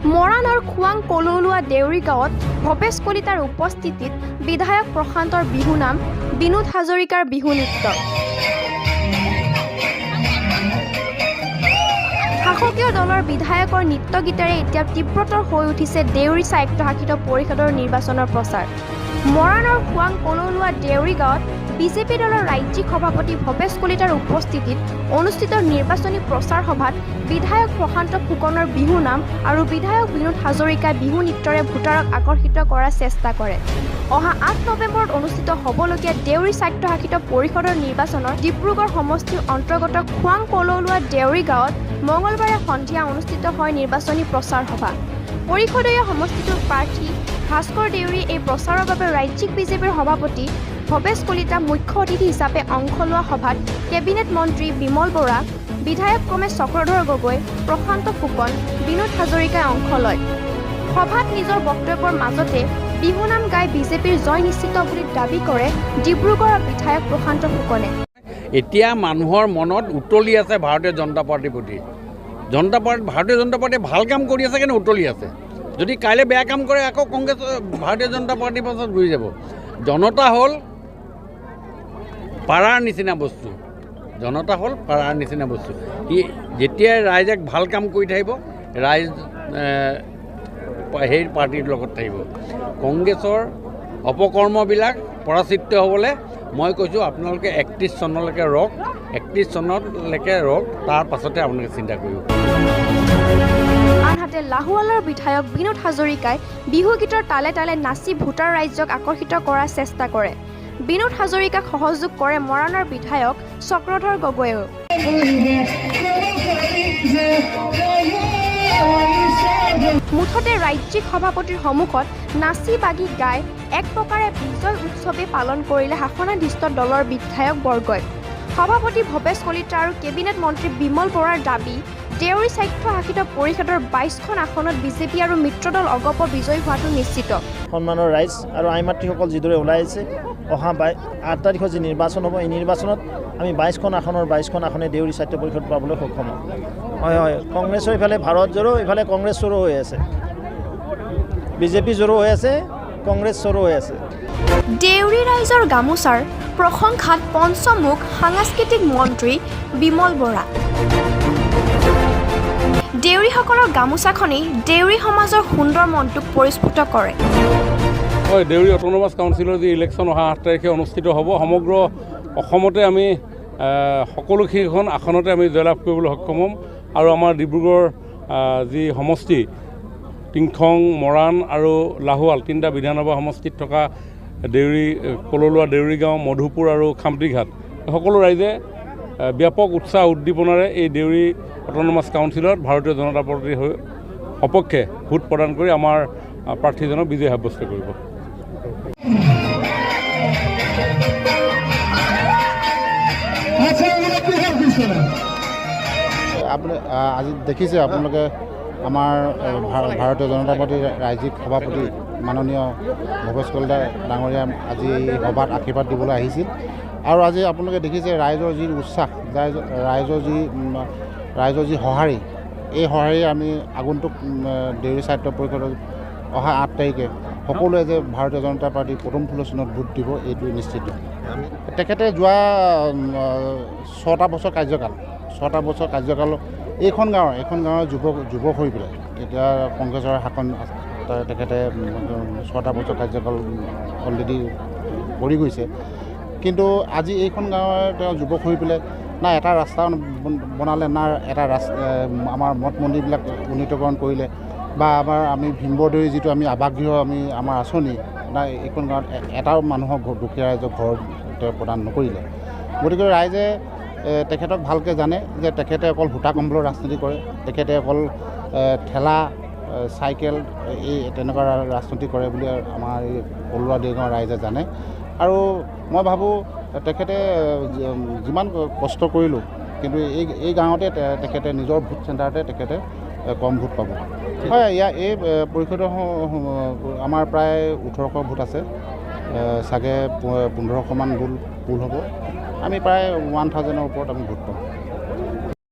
মৰাণৰ খোৱাং কলৌলোৱা দেউৰী গাঁৱত ভৱেশ কলিতাৰ উপস্থিতিত বিধায়ক প্ৰশান্তৰ বিহু নাম, বিনোদ হাজৰিকাৰ বিহু নৃত্য। শাসকীয় দলৰ বিধায়কৰ নৃত্য গীতেৰে এতিয়া তীব্ৰতৰ হৈ উঠিছে দেউৰী স্বায়ত্তশাসিত পৰিষদৰ নিৰ্বাচনৰ প্ৰচাৰ। মৰাণৰ খোৱাং কলৌলোৱা দেউৰী গাঁৱত বিজেপি দলৰ ৰাজ্যিক সভাপতি ভৱেশ কলিতাৰ উপস্থিতিত অনুষ্ঠিত নিৰ্বাচনী প্ৰচাৰ সভাত বিধায়ক প্ৰশান্ত ফুকনৰ বিহু নাম আৰু বিধায়ক বিনোদ হাজৰিকাই বিহু নৃত্যৰে ভোটাৰক আকৰ্ষিত কৰাৰ চেষ্টা কৰে। অহা 8 নৱেম্বৰত অনুষ্ঠিত হ'বলগীয়া দেউৰী স্বায়ত্তশাসিত পৰিষদৰ নিৰ্বাচনৰ ডিব্ৰুগড় সমষ্টিৰ অন্তৰ্গত খোৱাং কলৌলোৱা দেউৰী গাঁৱত মঙলবাৰে সন্ধিয়া অনুষ্ঠিত হয় নিৰ্বাচনী প্ৰচাৰ সভা। পৰিষদীয় সমষ্টিটোৰ প্ৰাৰ্থী ভাস্কৰ দেউৰী এই প্ৰচাৰৰ বাবে ৰাজ্যিক বিজেপিৰ সভাপতি ভৱেশ কলিতা মুখ্য অতিথি হিচাপে অংশ লোৱা সভাত কেবিনেট মন্ত্ৰী বিমল বৰা, বিধায়ক ক্ৰমে চক্ৰধৰ গগৈ, প্ৰশান্ত ফুকন, বিনোদ হাজৰিকাই অংশ লয়। সভাত নিজৰ বক্তব্যৰ মাজতে বিহু নাম গাই বিজেপিৰ জয় নিশ্চিত বুলি দাবী কৰে ডিব্ৰুগড়ৰ বিধায়ক প্ৰশান্ত ফুকনে। এতিয়া মানুহৰ মনত উতলি আছে ভাৰতীয় জনতা পাৰ্টিৰ প্ৰতি। ভাৰতীয় জনতা পাৰ্টিয়ে ভাল কাম কৰি আছে কিন্তু উতলি আছে। যদি কাইলৈ বেয়া কাম কৰে আকৌ কংগ্ৰেছ ভাৰতীয় জনতা পাৰ্টিৰ পাছত ঘূৰি যাব। জনতা হ'ল পাৰাৰ নিচিনা বস্তু। যেতিয়াই ৰাইজে ভাল কাম কৰি থাকিব, ৰাইজ সেই পাৰ্টিৰ লগত থাকিব। কংগ্ৰেছৰ অপকৰ্মবিলাক পৰাচিত হ'বলৈ মই কৈছোঁ আপোনালোকে 31 চনলৈকে ৰওক, 31 চনলৈকে ৰওক, তাৰ পাছতে আপোনালোকে চিন্তা কৰিব। আনহাতে লাহোৱালৰ বিধায়ক বিনোদ হাজৰিকাই বিহু গীতৰ তালে তালে নাচি ভোটাৰ ৰাইজক আকৰ্ষিত কৰাৰ চেষ্টা কৰে। বিনোদ হাজৰিকাক সহযোগ কৰে মৰাণৰ বিধায়ক চক্ৰধৰ গগৈয়েও। মুঠতে ৰাজ্যিক সভাপতিৰ সন্মুখত নাচি বাগি গাই এক প্ৰকাৰে বিজয় উৎসৱে পালন কৰিলে শাসনাধীষ্ঠ দলৰ বিধায়কবৰ্গই। সভাপতি ভৱেশ কলিতা আৰু কেবিনেট মন্ত্ৰী বিমল বৰাৰ দাবী, দেউৰী স্বায়ত্তশাসিত পৰিষদৰ 22খন আসনত বিজেপি আৰু মিত্ৰদল অগপ বিজয়ী হোৱাটো নিশ্চিত। সন্মানৰ ৰাইজ আৰু আই মাতৃসকল যিদৰে ওলাই আহিছে, অহা 8 তাৰিখত যি নিৰ্বাচন হ'ব, এই নিৰ্বাচনত আমি 22খন আসনে দেউৰী স্বায়ত্ত পৰিষদ পাবলৈ সক্ষম হ'ম। হয়, কংগ্ৰেছৰ ইফালে ভাৰত জোৰো, ইফালে কংগ্ৰেছ চোৰো হৈ আছে, বিজেপি জোৰো হৈ আছে, কংগ্ৰেছ চোৰো হৈ আছে। দেউৰী ৰাইজৰ গামোচাৰ প্ৰশংসাত পঞ্চমুখ সাংস্কৃতিক মন্ত্ৰী বিমল বৰা। দেউৰীসকলৰ গামোচাখনেই দেউৰী সমাজৰ সুন্দৰ মনটোক পৰিস্ফুট কৰে। হয়, দেউৰী অট'নমাছ কাউন্সিলৰ যি ইলেকশ্যন অহা 8 তাৰিখে অনুষ্ঠিত হ'ব, সমগ্ৰ অসমতে আমি সকলোকেইখন আসনতে আমি জয়লাভ কৰিবলৈ সক্ষম হ'ম। আৰু আমাৰ ডিব্ৰুগড় যি সমষ্টি, টিংখং, মৰাণ আৰু লাহোৱাল 3টা বিধানসভা সমষ্টিত থকা দেউৰী কলৌলোৱা দেউৰী গাঁও, মধুপুৰ আৰু খামটিঘাট সকলো ৰাইজে ব্যাপক উৎসাহ উদ্দীপনাৰে এই দেউৰী অট'নমাছ কাউন্সিলত ভাৰতীয় জনতা পাৰ্টিৰ সপক্ষে ভোট প্ৰদান কৰি আমাৰ প্ৰাৰ্থীজনক বিজয় সাব্যস্ত কৰিব। আজি দেখিছে আপোনালোকে আমাৰ ভাৰতীয় জনতা পাৰ্টিৰ ৰাজ্যিক সভাপতি মাননীয় ভৱেশ কলিতা ডাঙৰীয়া আজি এই সভাত আশীৰ্বাদ দিবলৈ আহিছিল। আৰু আজি আপোনালোকে দেখিছে ৰাইজৰ যি উৎসাহ, ৰাইজৰ যি সঁহাৰি, এই সঁহাৰি আমি আগন্তুক দেউৰী স্বায়ত্ত পৰিষদৰ অহা 8 তাৰিখে সকলোৱে যে ভাৰতীয় জনতা পাৰ্টি প্ৰথম ফুলচনত ভোট দিব, এইটো নিশ্চিত। তেখেতে যোৱা 6টা বছৰ কাৰ্যকাল এইখন গাঁৱৰ যুৱক হৈ পেলাই এতিয়া কংগ্ৰেছৰ শাসন তেখেতে 6টা বছৰ কাৰ্যকাল অলৰেডি কৰি গৈছে। কিন্তু আজি এইখন গাঁৱৰ তেওঁ যুৱক হৈ পেলাই না এটা ৰাস্তা বনালে, না এটা আমাৰ মঠ মন্দিৰবিলাক উন্নীতকৰণ কৰিলে, বা আমি ভীমবৰদৈ যিটো আমি আৱাসগৃহ আমাৰ আঁচনি, না এইখন গাঁৱত এটাও মানুহক দুখীয়া ৰাইজক ঘৰ তেওঁ প্ৰদান নকৰিলে। গতিকে ৰাইজে তেখেতক ভালকৈ জানে যে তেখেতে অকল ভোটা কম্বলৰ ৰাজনীতি কৰে, তেখেতে অকল ঠেলা চাইকেল এই তেনেকুৱা ৰাজনীতি কৰে বুলি আমাৰ এই কলৌলোৱা দেউৰী গাঁৱৰ ৰাইজে জানে। আৰু মই ভাবোঁ তেখেতে যিমান কষ্ট কৰিলোঁ, কিন্তু এই গাঁৱতে তেখেতে নিজৰ ভোট চেণ্টাৰতে তেখেতে কম ভোট পাব। হয়, এই পৰিষদৰ আমাৰ প্ৰায় 1800 ভোট আছে, চাগে 1500মান ভোট পুল হ'ব। আমি প্ৰায় 1000ৰ ওপৰত আমি ভোট পাম।